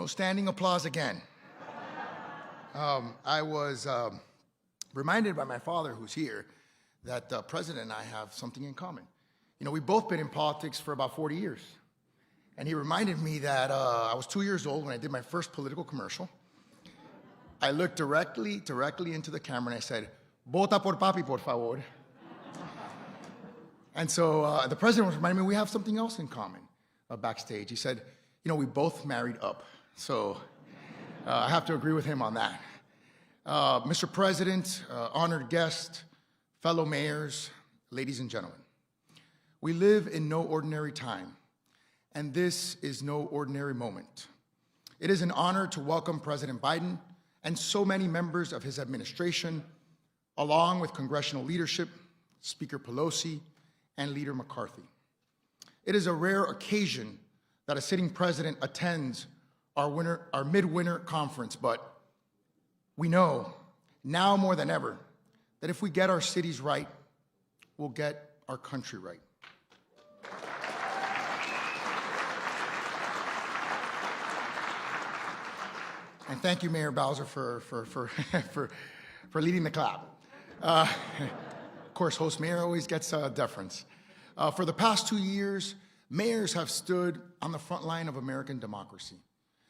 No standing applause again. I was reminded by my father, who's here, that the president and I have something in common. You know, we've both been in politics for about 40 years. And he reminded me that I was 2 years old when I did my first political commercial. I looked directly into the camera and I said, "Vota por papi, por favor." And so the president was reminding me we have something else in common backstage. He said, you know, we both married up. So I have to agree with him on that. Mr. President, honored guest, fellow mayors, ladies and gentlemen, we live in no ordinary time, and this is no ordinary moment. It is an honor to welcome President Biden and so many members of his administration, along with congressional leadership, Speaker Pelosi, and Leader McCarthy. It is a rare occasion that a sitting president attends our midwinter conference, but we know now more than ever that if we get our cities right, we'll get our country right. And thank you, Mayor Bowser, for leading the clap. Of course, host mayor always gets deference. For the past 2 years, mayors have stood on the front line of American democracy.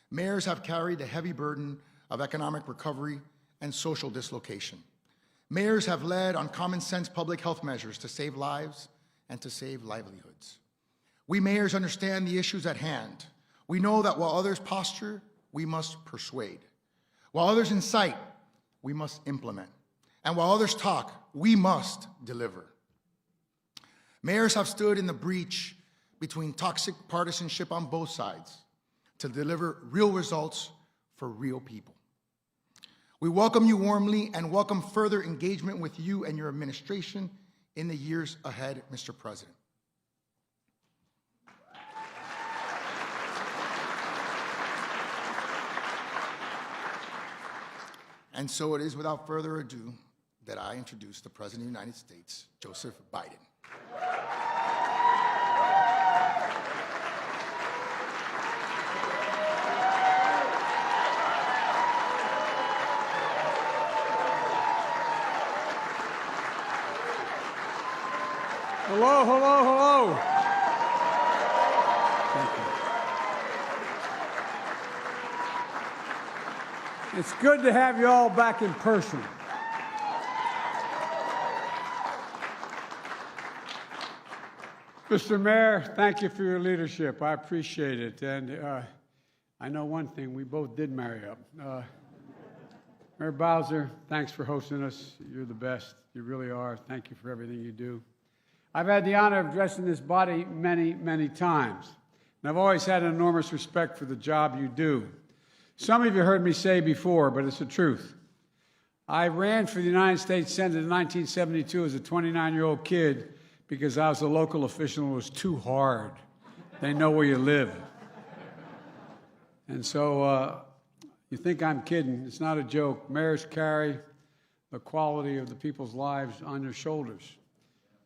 Mayors have carried the heavy burden of economic recovery and social dislocation. Mayors have led on common sense public health measures to save lives and to save livelihoods. We mayors understand the issues at hand. We know that while others posture, we must persuade. While others incite, we must implement. And while others talk, we must deliver. Mayors have stood in the breach between toxic partisanship on both sides to deliver real results for real people. We welcome you warmly and welcome further engagement with you and your administration in the years ahead, Mr. President. And so it is without further ado that I introduce the President of the United States, Joseph Biden. Hello, hello, hello. Thank you. It's good to have you all back in person. Mr. Mayor, thank you for your leadership. I appreciate it. And I know one thing, we both did marry up. Mayor Bowser, thanks for hosting us. You're the best. You really are. Thank you for everything you do. I've had the honor of addressing this body many, many times, and I've always had an enormous respect for the job you do. Some of you heard me say before, but it's the truth. I ran for the United States Senate in 1972 as a 29-year-old kid because I was a local official and it was too hard. They know where you live. And so you think I'm kidding. It's not a joke. Mayors carry the quality of the people's lives on your shoulders.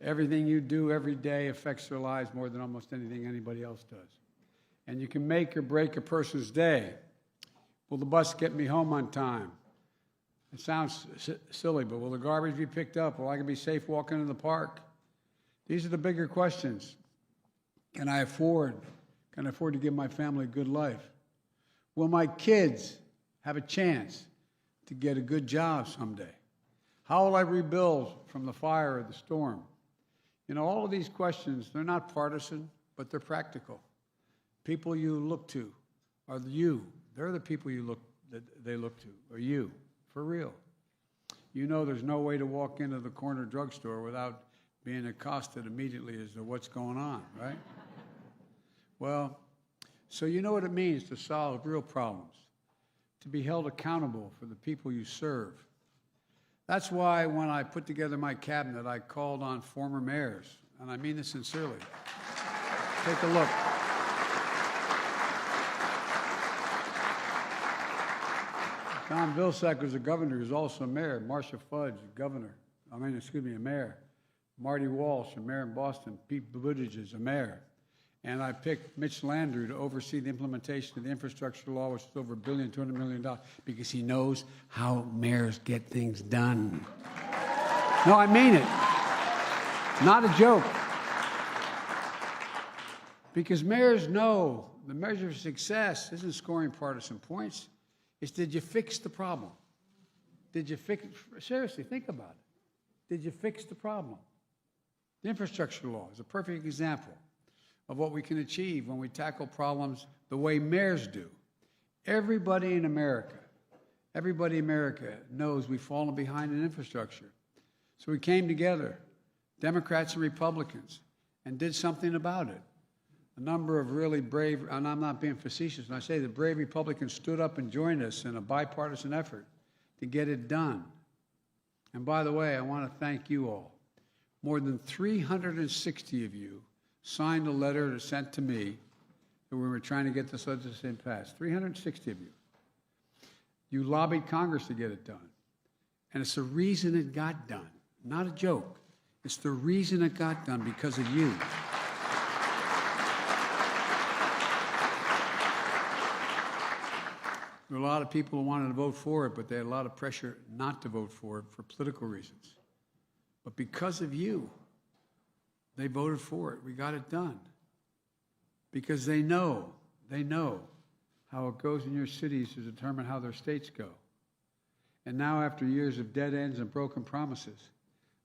Everything you do every day affects their lives more than almost anything anybody else does. And you can make or break a person's day. Will the bus get me home on time? It sounds silly, but will the garbage be picked up? Will I be safe walking in the park? These are the bigger questions. Can I afford to give my family a good life? Will my kids have a chance to get a good job someday? How will I rebuild from the fire or the storm? You know, all of these questions, they're not partisan, but they're practical. People you look to are you. They're the people they look to, or you, for real. You know there's no way to walk into the corner drugstore without being accosted immediately as to what's going on, right? Well, so you know what it means to solve real problems, to be held accountable for the people you serve. That's why when I put together my cabinet, I called on former mayors, and I mean this sincerely. Take a look. John Vilsack was a governor. He was also a mayor. Marcia Fudge, a mayor. Marty Walsh, a mayor in Boston. Pete Buttigieg is a mayor. And I picked Mitch Landrieu to oversee the implementation of the infrastructure law, which is over $200 million, because he knows how mayors get things done. No, I mean it. Not a joke. Because mayors know the measure of success isn't scoring partisan points. It's, did you fix the problem? Did you fix, seriously, think about it. Did you fix the problem? The infrastructure law is a perfect example of what we can achieve when we tackle problems the way mayors do. Everybody in America knows we've fallen behind in infrastructure. So we came together, Democrats and Republicans, and did something about it. A number of really brave, and I'm not being facetious when I say the brave Republicans stood up and joined us in a bipartisan effort to get it done. And by the way, I want to thank you all. More than 360 of you signed a letter sent to me that we were trying to get this legislation passed. 360 of you. You lobbied Congress to get it done. And it's the reason it got done. Not a joke. It's the reason it got done, because of you. There were a lot of people who wanted to vote for it, but they had a lot of pressure not to vote for it for political reasons. But because of you, they voted for it. We got it done. Because they know how it goes in your cities to determine how their states go. And now, after years of dead ends and broken promises,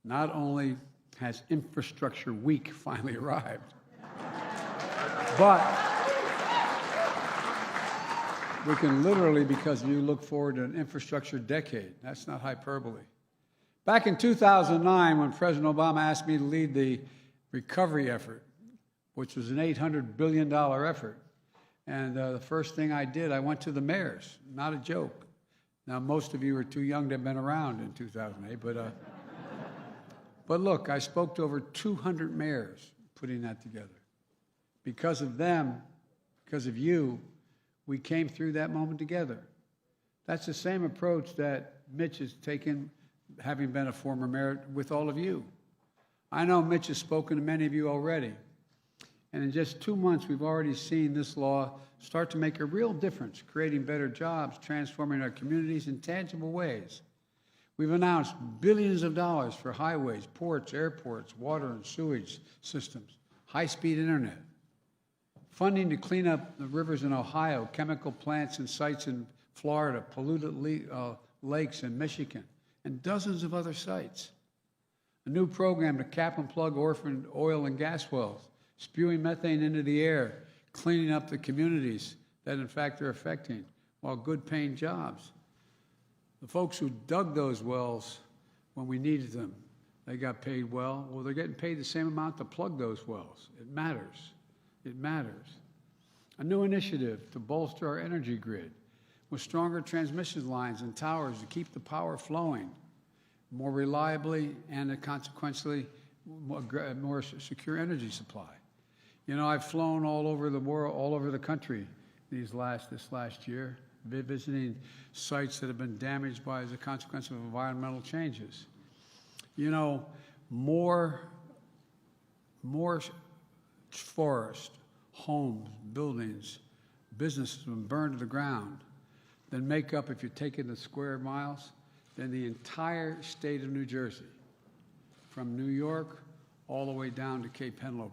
not only has Infrastructure Week finally arrived, but we can literally, because you look forward to an infrastructure decade. That's not hyperbole. Back in 2009, when President Obama asked me to lead the recovery effort, which was an $800 billion effort, and the first thing I did, I went to the mayors. Not a joke. Now, most of you are too young to have been around in 2008, but look, I spoke to over 200 mayors putting that together. Because of them, because of you, we came through that moment together. That's the same approach that Mitch has taken, having been a former mayor, with all of you. I know Mitch has spoken to many of you already. And in just 2 months, we've already seen this law start to make a real difference, creating better jobs, transforming our communities in tangible ways. We've announced billions of dollars for highways, ports, airports, water and sewage systems, high-speed internet, funding to clean up the rivers in Ohio, chemical plants and sites in Florida, polluted lakes in Michigan, and dozens of other sites. A new program to cap and plug orphaned oil and gas wells, spewing methane into the air, cleaning up the communities that, in fact, they're affecting, while good-paying jobs. The folks who dug those wells when we needed them, they got paid well. Well, they're getting paid the same amount to plug those wells. It matters. It matters. A new initiative to bolster our energy grid with stronger transmission lines and towers to keep the power flowing more reliably and consequently more secure energy supply. You know, I've flown all over the world, all over the country this last year, visiting sites that have been damaged as a consequence of environmental changes. You know, more forest, homes, buildings, businesses have been burned to the ground than make up, if you take in the square miles, than the entire state of New Jersey, from New York all the way down to Cape Henlopen.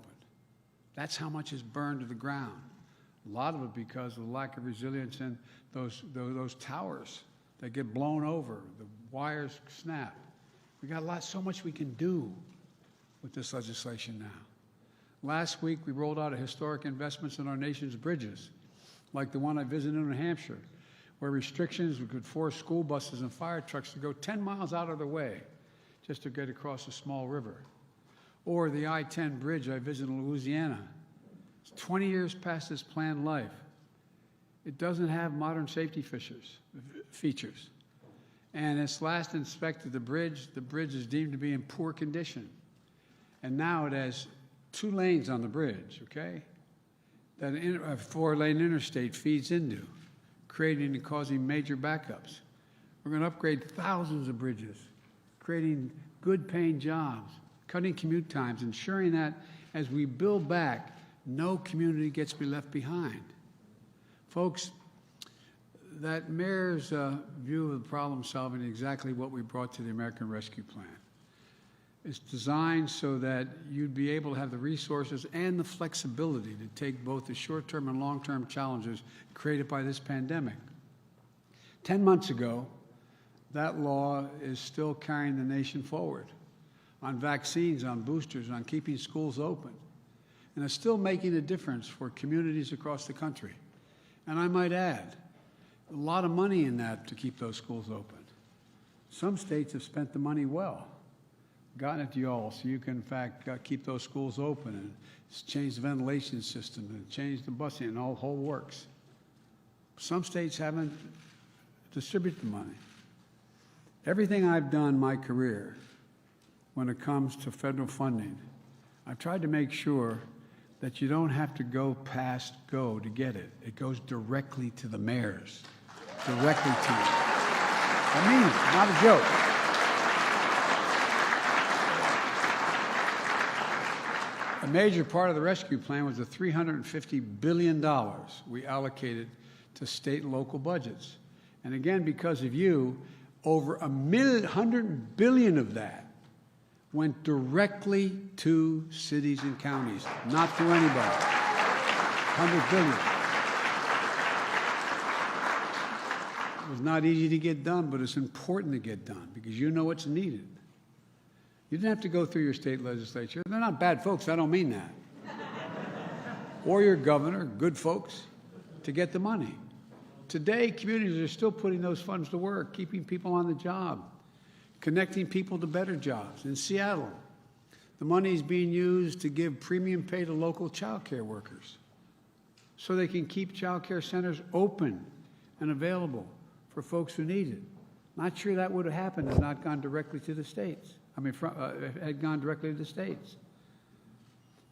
That's how much is burned to the ground. A lot of it because of the lack of resilience in those towers that get blown over, the wires snap. We got so much we can do with this legislation now. Last week, we rolled out historic investments in our nation's bridges, like the one I visited in New Hampshire, where restrictions could force school buses and fire trucks to go 10 miles out of their way just to get across a small river. Or the I-10 bridge I visited in Louisiana. It's 20 years past its planned life. It doesn't have modern safety features. And it's last inspected the bridge is deemed to be in poor condition. And now it has 2 lanes on the bridge, okay, that a 4-lane interstate feeds into, creating and causing major backups. We're going to upgrade thousands of bridges, creating good-paying jobs, cutting commute times, ensuring that as we build back, no community gets to be left behind. Folks, that mayor's view of the problem solving is exactly what we brought to the American Rescue Plan. It's designed so that you'd be able to have the resources and the flexibility to take both the short-term and long-term challenges created by this pandemic. 10 months ago, that law is still carrying the nation forward on vaccines, on boosters, on keeping schools open. And it's still making a difference for communities across the country. And I might add, a lot of money in that to keep those schools open. Some states have spent the money well, gotten it to you all so you can, in fact, keep those schools open and change the ventilation system and change the busing and all the whole works. Some states haven't distributed the money. Everything I've done my career when it comes to federal funding, I've tried to make sure that you don't have to go past GO to get it. It goes directly to the mayors, directly to you. I mean it, not a joke. A major part of the rescue plan was the $350 billion we allocated to state and local budgets. And again, because of you, over $100 billion of that went directly to cities and counties, not to anybody. $100 billion. It was not easy to get done, but it's important to get done because you know what's needed. You didn't have to go through your state legislature. They're not bad folks, I don't mean that. Or your governor, good folks, to get the money. Today, communities are still putting those funds to work, keeping people on the job, connecting people to better jobs. In Seattle, the money is being used to give premium pay to local child care workers so they can keep child care centers open and available for folks who need it. Not sure that would have happened had not gone directly to the states. Had gone directly to the states.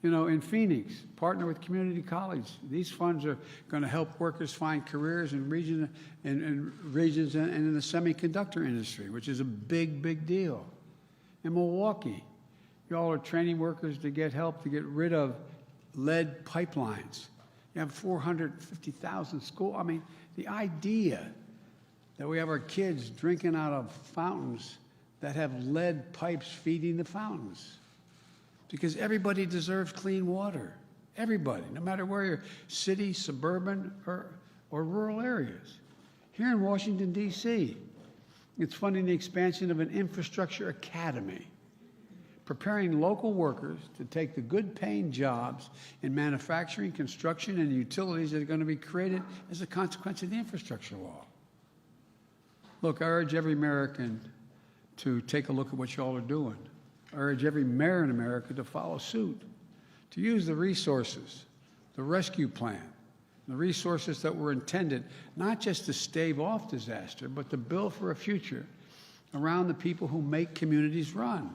You know, in Phoenix, partner with community college. These funds are going to help workers find careers in regions and in the semiconductor industry, which is a big, big deal. In Milwaukee, you all are training workers to get help to get rid of lead pipelines. You have 450,000 schools. I mean, the idea that we have our kids drinking out of fountains that have lead pipes feeding the fountains. Because everybody deserves clean water. Everybody, no matter where you're, city, suburban, or rural areas. Here in Washington, D.C., it's funding the expansion of an infrastructure academy, preparing local workers to take the good-paying jobs in manufacturing, construction, and utilities that are going to be created as a consequence of the infrastructure law. Look, I urge every American to take a look at what you all are doing. I urge every mayor in America to follow suit, to use the resources, the rescue plan, the resources that were intended not just to stave off disaster, but to build for a future around the people who make communities run.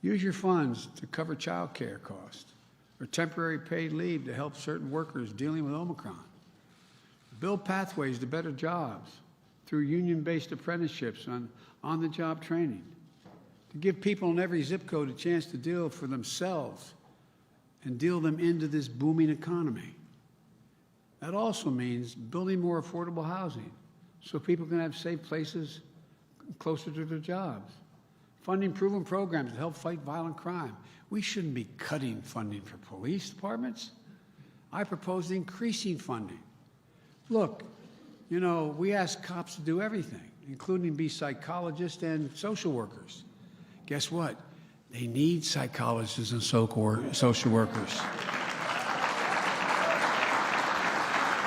Use your funds to cover child care costs or temporary paid leave to help certain workers dealing with Omicron. Build pathways to better jobs through union-based apprenticeships and on-the-job training. To give people in every zip code a chance to deal for themselves and deal them into this booming economy. That also means building more affordable housing so people can have safe places closer to their jobs. Funding proven programs to help fight violent crime. We shouldn't be cutting funding for police departments. I propose increasing funding. Look, you know, we ask cops to do everything, including be psychologists and social workers. Guess what? They need psychologists and social workers.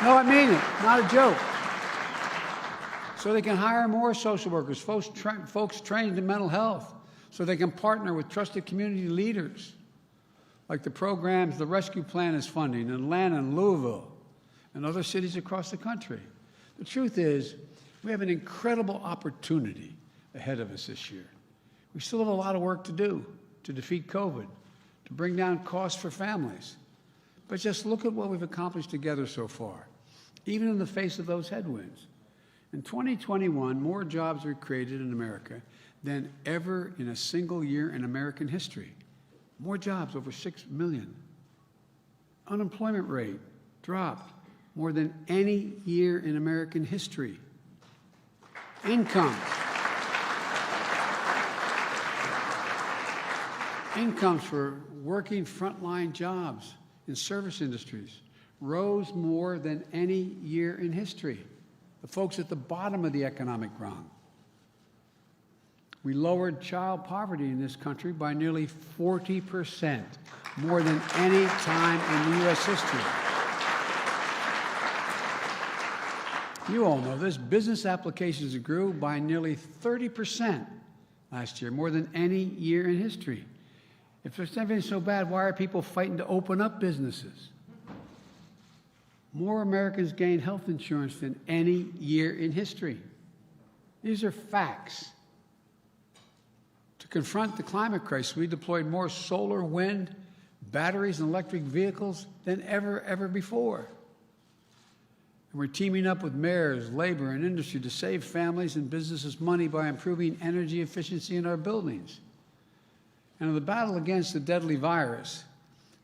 No, I mean it. Not a joke. So they can hire more social workers, folks trained in mental health, so they can partner with trusted community leaders, like the programs the Rescue Plan is funding in Atlanta and Louisville and other cities across the country. The truth is, we have an incredible opportunity ahead of us this year. We still have a lot of work to do to defeat COVID, to bring down costs for families. But just look at what we've accomplished together so far, even in the face of those headwinds. In 2021, more jobs were created in America than ever in a single year in American history. More jobs, over 6 million. Unemployment rate dropped more than any year in American history. Incomes for working frontline jobs in service industries rose more than any year in history. The folks at the bottom of the economic rung. We lowered child poverty in this country by nearly 40%, more than any time in U.S. history. You all know this. Business applications grew by nearly 30% last year, more than any year in history. If everything is so bad, why are people fighting to open up businesses? More Americans gained health insurance than any year in history. These are facts. To confront the climate crisis, we deployed more solar, wind, batteries, and electric vehicles than ever before. And we're teaming up with mayors, labor, and industry to save families and businesses money by improving energy efficiency in our buildings. And in the battle against the deadly virus,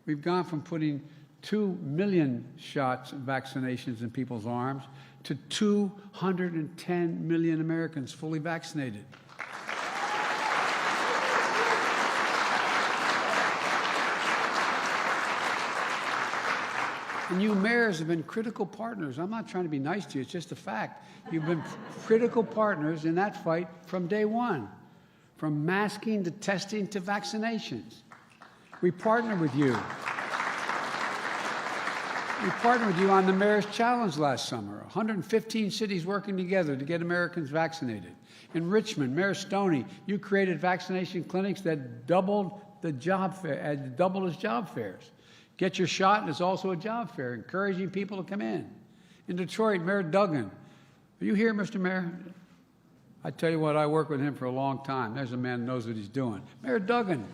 we've gone from putting 2 million shots and vaccinations in people's arms to 210 million Americans fully vaccinated. And you mayors have been critical partners. I'm not trying to be nice to you, it's just a fact. You've been critical partners in that fight from day one, from masking to testing to vaccinations. We partnered with you. We partnered with you on the Mayor's Challenge last summer, 115 cities working together to get Americans vaccinated. In Richmond, Mayor Stoney, you created vaccination clinics that doubled the job fair, doubled as job fairs. Get your shot, and it's also a job fair, encouraging people to come in. In Detroit, Mayor Duggan. Are you here, Mr. Mayor? I tell you what, I worked with him for a long time. There's a man who knows what he's doing. Mayor Duggan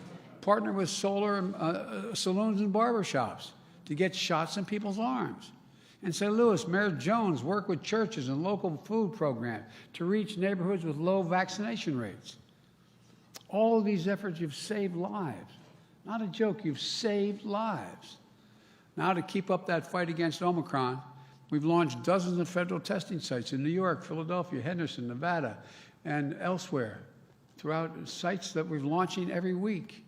partnered with solar saloons and barbershops to get shots in people's arms. In St. Louis, Mayor Jones worked with churches and local food programs to reach neighborhoods with low vaccination rates. All of these efforts, you've saved lives. Not a joke, you've saved lives. Now, to keep up that fight against Omicron, we've launched dozens of federal testing sites in New York, Philadelphia, Henderson, Nevada, and elsewhere, throughout sites that we're launching every week.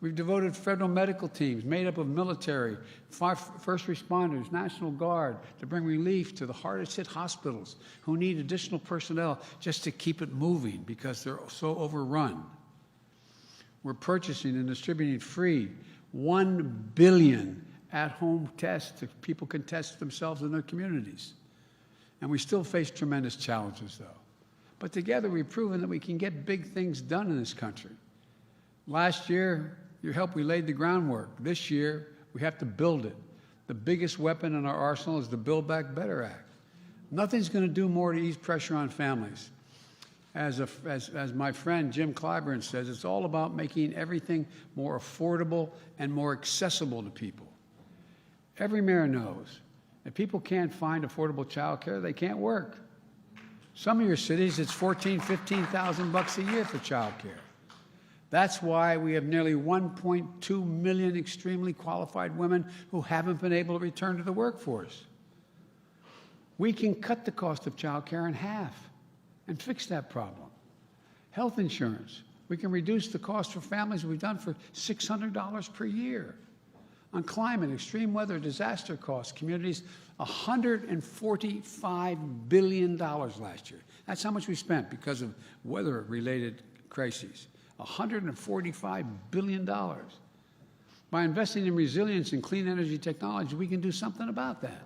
We've devoted federal medical teams made up of military, first responders, National Guard to bring relief to the hardest hit hospitals who need additional personnel just to keep it moving because they're so overrun. We're purchasing and distributing free 1 billion at-home tests so people can test themselves in their communities. And we still face tremendous challenges, though. But together, we've proven that we can get big things done in this country. Last year, your help, we laid the groundwork. This year, we have to build it. The biggest weapon in our arsenal is the Build Back Better Act. Nothing's going to do more to ease pressure on families. As my friend Jim Clyburn says, it's all about making everything more affordable and more accessible to people. Every mayor knows if people can't find affordable child care, they can't work. Some of your cities, it's $14,000, $15,000 a year for child care. That's why we have nearly 1.2 million extremely qualified women who haven't been able to return to the workforce. We can cut the cost of child care in half and fix that problem. Health insurance, we can reduce the cost for families we've done for $600 per year. On climate, extreme weather, disaster costs, communities, $145 billion last year. That's how much we spent because of weather-related crises. $145 billion. By investing in resilience and clean energy technology, we can do something about that.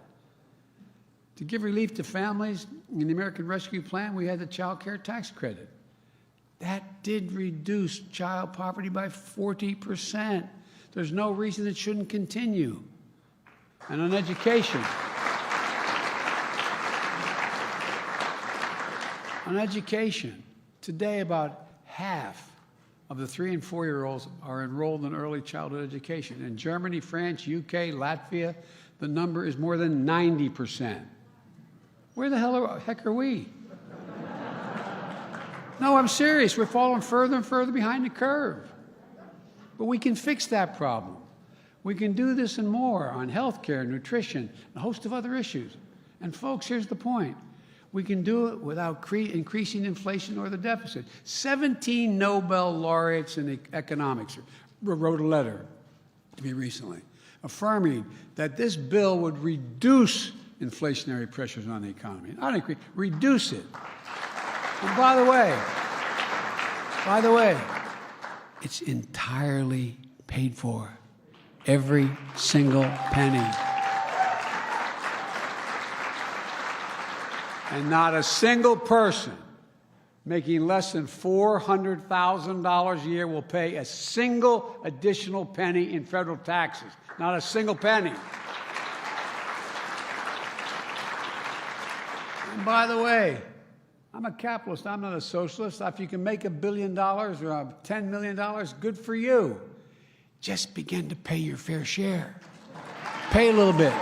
To give relief to families, in the American Rescue Plan, we had the child care tax credit. That did reduce child poverty by 40%. There's no reason it shouldn't continue. And on education, today about half of the 3- and 4-year-olds are enrolled in early childhood education. In Germany, France, UK, Latvia, the number is more than 90%. Where the heck are we? No, I'm serious. We're falling further and further behind the curve. But we can fix that problem. We can do this and more on health care, nutrition, a host of other issues. And folks, here's the point. We can do it without increasing inflation or the deficit. 17 Nobel laureates in economics wrote a letter to me recently affirming that this bill would reduce inflationary pressures on the economy. Not increase, reduce it. And by the way, it's entirely paid for. Every single penny. And not a single person making less than $400,000 a year will pay a single additional penny in federal taxes. Not a single penny. And by the way, I'm a capitalist. I'm not a socialist. If you can make $1 billion or $10 million, good for you. Just begin to pay your fair share. Pay a little bit.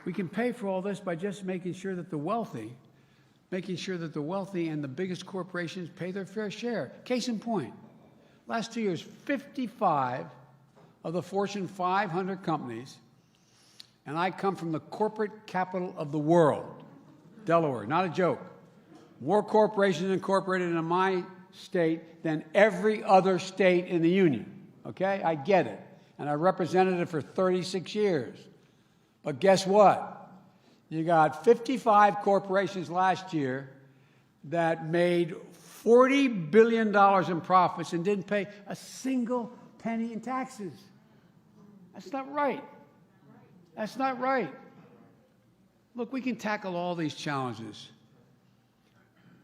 We can pay for all this by just making sure that the wealthy and the biggest corporations pay their fair share. Case in point, last 2 years, 55 of the Fortune 500 companies, and I come from the corporate capital of the world, Delaware, not a joke. More corporations incorporated in my state than every other state in the union. Okay? I get it. And I represented it for 36 years. But guess what? You got 55 corporations last year that made $40 billion in profits and didn't pay a single penny in taxes. That's not right. That's not right. Look, we can tackle all these challenges,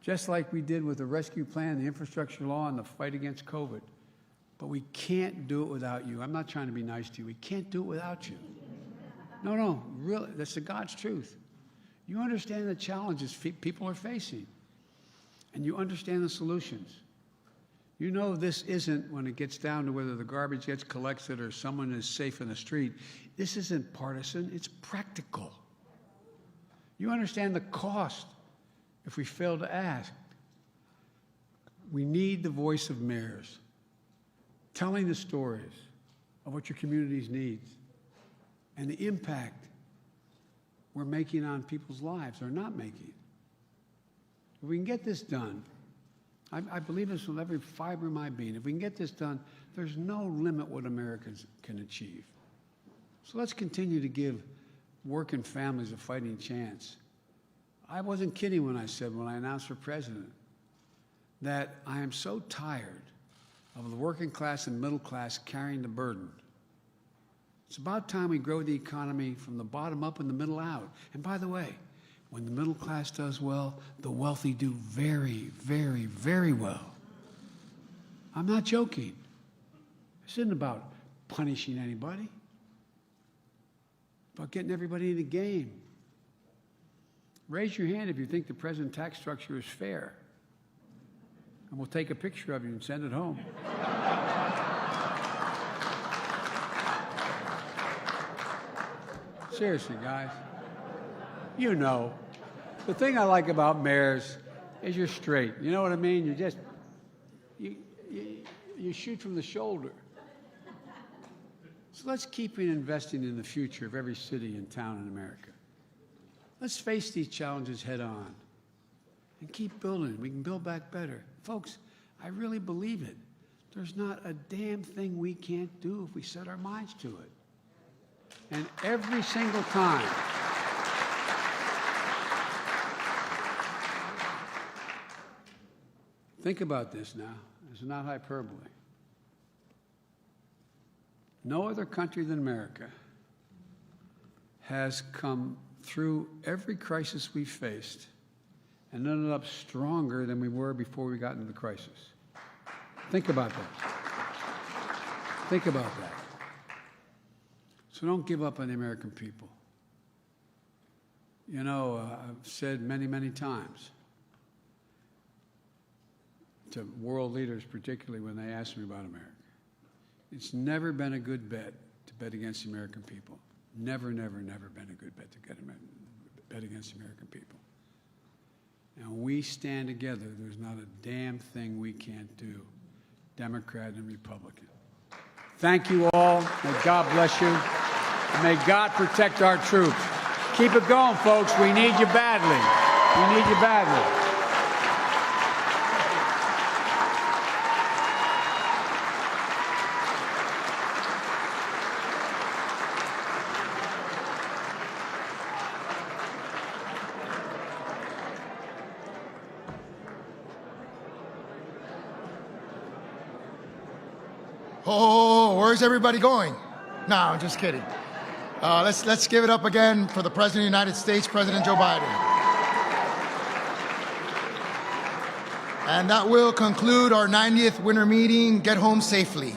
just like we did with the rescue plan, the infrastructure law, and the fight against COVID. But we can't do it without you. I'm not trying to be nice to you. We can't do it without you. No, really, that's the God's truth. You understand the challenges people are facing, and you understand the solutions. You know this isn't, when it gets down to whether the garbage gets collected or someone is safe in the street, this isn't partisan, it's practical. You understand the cost if we fail to act. We need the voice of mayors telling the stories of what your communities need and the impact we're making on people's lives or not making. If we can get this done, I believe this with every fiber of my being. If we can get this done, there's no limit what Americans can achieve. So let's continue to give working families a fighting chance. I wasn't kidding when I said, when I announced for president, that I am so tired of the working class and middle class carrying the burden. It's about time we grow the economy from the bottom up and the middle out. And by the way, when the middle class does well, the wealthy do very, very, very well. I'm not joking. This isn't about punishing anybody. It's about getting everybody in the game. Raise your hand if you think the present tax structure is fair. And we'll take a picture of you and send it home. Seriously, guys. You know. The thing I like about mayors is you're straight. You know what I mean? You just, you shoot from the shoulder. So let's keep investing in the future of every city and town in America. Let's face these challenges head on and keep building. We can build back better. Folks, I really believe it. There's not a damn thing we can't do if we set our minds to it. And every single time, think about this now. This is not hyperbole. No other country than America has come through every crisis we faced and ended up stronger than we were before we got into the crisis. Think about that. Think about that. So don't give up on the American people. You know, I've said many, many times to world leaders, particularly when they ask me about America, it's never been a good bet to bet against the American people. Never, never, never been a good bet to bet against the American people. and we stand together, there's not a damn thing we can't do, Democrat and Republican. Thank you all. May God bless you. And may God protect our troops. Keep it going, folks. We need you badly. We need you badly. Oh, where's everybody going? No, I'm just kidding. Let's give it up again for the President of the United States, President Joe Biden. And that will conclude our 90th winter meeting. Get home safely.